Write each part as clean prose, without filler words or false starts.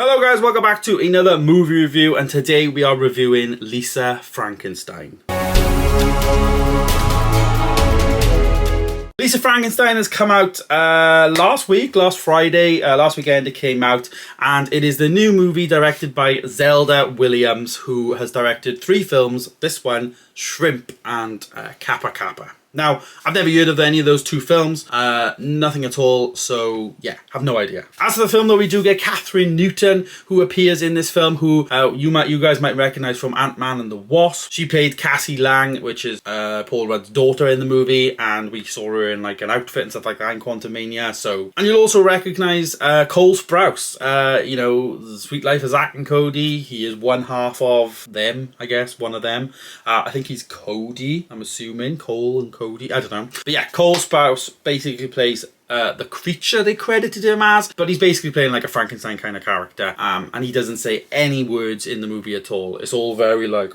Hello guys, welcome back to another movie review, and today we are reviewing Lisa Frankenstein. Lisa Frankenstein has come out last weekend it came out, and it is the new movie directed by Zelda Williams, who has directed 3 films, this one, Shrimp, and Kappa Kappa. Now, I've never heard of any of those 2 films, nothing at all, so yeah, have no idea. As for the film though, we do get Kathryn Newton, who appears in this film, who you guys might recognise from Ant-Man and the Wasp. She played Cassie Lang, which is Paul Rudd's daughter in the movie, and we saw her in like an outfit and stuff like that in Quantumania, so. And you'll also recognise Cole Sprouse, you know, The Suite Life of Zack and Cody. He is one half of them, I guess, one of them. I think he's Cody, I'm assuming, Cole and Cody, I don't know. But yeah, Cole Sprouse basically plays the creature they credited him as, but he's basically playing like a Frankenstein kind of character, and he doesn't say any words in the movie at all. It's all very like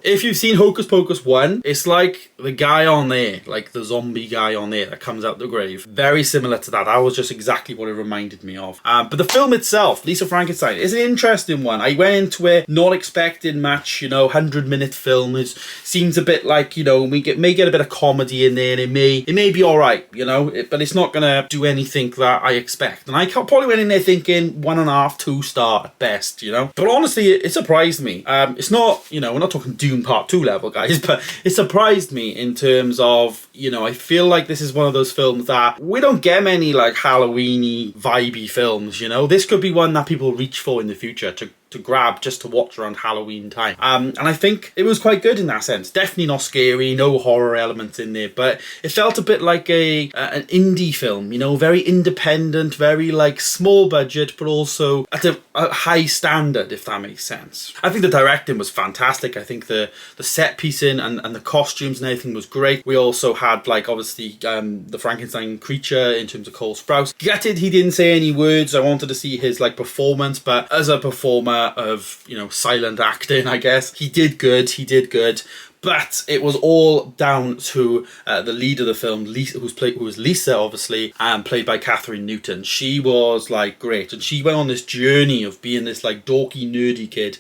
If you've seen Hocus Pocus 1, it's like the guy on there, like the zombie guy on there that comes out the grave. Very similar to that. That was just exactly what it reminded me of. But the film itself, Lisa Frankenstein, is an interesting one. I went into it not expecting much, you know, 100-minute film. It seems a bit like, you know, we may get a bit of comedy in there, and it may be alright, you know, but it's not gonna do anything that I expect. And I probably went in there thinking 1.5, 2 star at best, you know. But honestly, it surprised me. It's not, you know, we're not talking Dune Part 2 level, guys, but it surprised me in terms of, you know, I feel like this is one of those films that we don't get many like Halloween-y, vibey films, you know. This could be one that people reach for in the future to grab just to watch around Halloween time. And I think it was quite good in that sense. Definitely not scary, no horror elements in there, but it felt a bit like an indie film, you know, very independent, very like small budget, but also at a high standard, if that makes sense. I think the directing was fantastic. I think the set piecing and the costumes and everything was great. We also had like obviously the Frankenstein creature in terms of Cole Sprouse. Gutted he didn't say any words. I wanted to see his like performance, but as a performer of, you know, silent acting, I guess, he did good. But it was all down to the lead of the film, Lisa, who was Lisa, obviously, and played by Kathryn Newton. She was like great, and she went on this journey of being this like dorky, nerdy kid,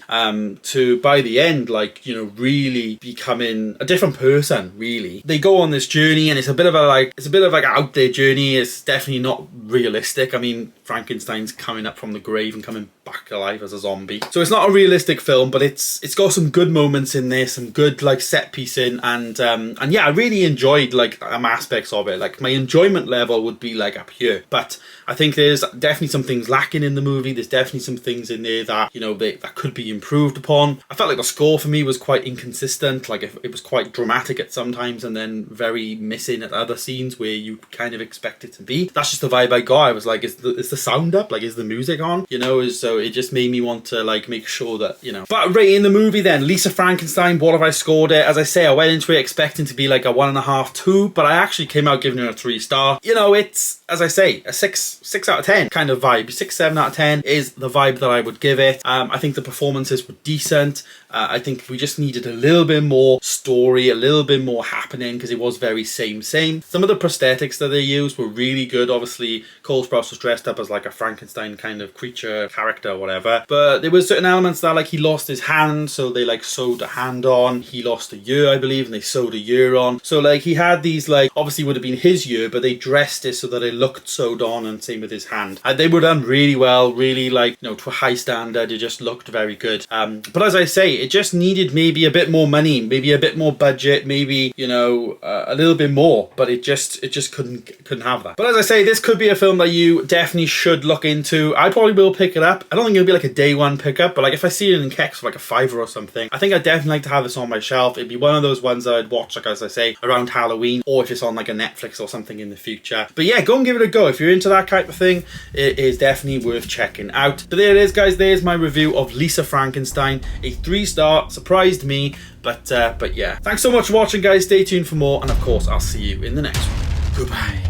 to by the end, like, you know, really becoming a different person. Really, they go on this journey, and it's a bit of an out there journey. It's definitely not realistic. I mean, Frankenstein's coming up from the grave and coming back alive as a zombie, so it's not a realistic film, but it's got some good moments in there, some good like set piecing, and yeah, I really enjoyed like aspects of it. Like my enjoyment level would be like up here, but I think there's definitely some things lacking in the movie. There's definitely some things in there that, you know, that could be improved upon. I felt like the score for me was quite inconsistent. Like it was quite dramatic at some times and then very missing at other scenes where you kind of expect it to be. That's just the vibe I got. I was like, is the sound up? Like, is the music on? You know, so it just made me want to like make sure that, you know. But rating the movie then, Lisa Frankenstein, what have I scored it? As I say, I went into it expecting to be like a 1.5, 2, but I actually came out giving it a 3 star. You know, it's, as I say, a 6 out of 10 kind of vibe. 6, 7 out of 10 is the vibe that I would give it. I think the performances were decent. I think we just needed a little bit more story, a little bit more happening, because it was very same. Some of the prosthetics that they used were really good. Obviously, Cole Sprouse was dressed up as like a Frankenstein kind of creature character or whatever, but there were certain elements that, like, he lost his hand, so they like sewed a hand on. He lost a ear, I believe, and they sewed a ear on. So like he had these, like, obviously would have been his ear, but they dressed it so that it looked sewed on, and same with his hand. They were done really well, really, like, you know, to a high standard. It just looked very good. But as I say, it just needed maybe a bit more money, maybe a bit more budget, maybe, you know, a little bit more, but it just couldn't have that. But as I say, this could be a film that you definitely should look into. I probably will pick it up. I don't think it'll be like a day one pickup, but like if I see it in Kex for like a £5 or something, I think I'd definitely like to have this on my shelf. It'd be one of those ones that I'd watch, like, as I say, around Halloween, or if it's on like a Netflix or something in the future. But yeah, go and give it a go. If you're into that type of thing, it is definitely worth checking out. But there it is, guys. There's my review of Lisa Frankenstein. A 3 star, surprised me, but yeah. Thanks so much for watching, guys. Stay tuned for more, and of course, I'll see you in the next one. Goodbye.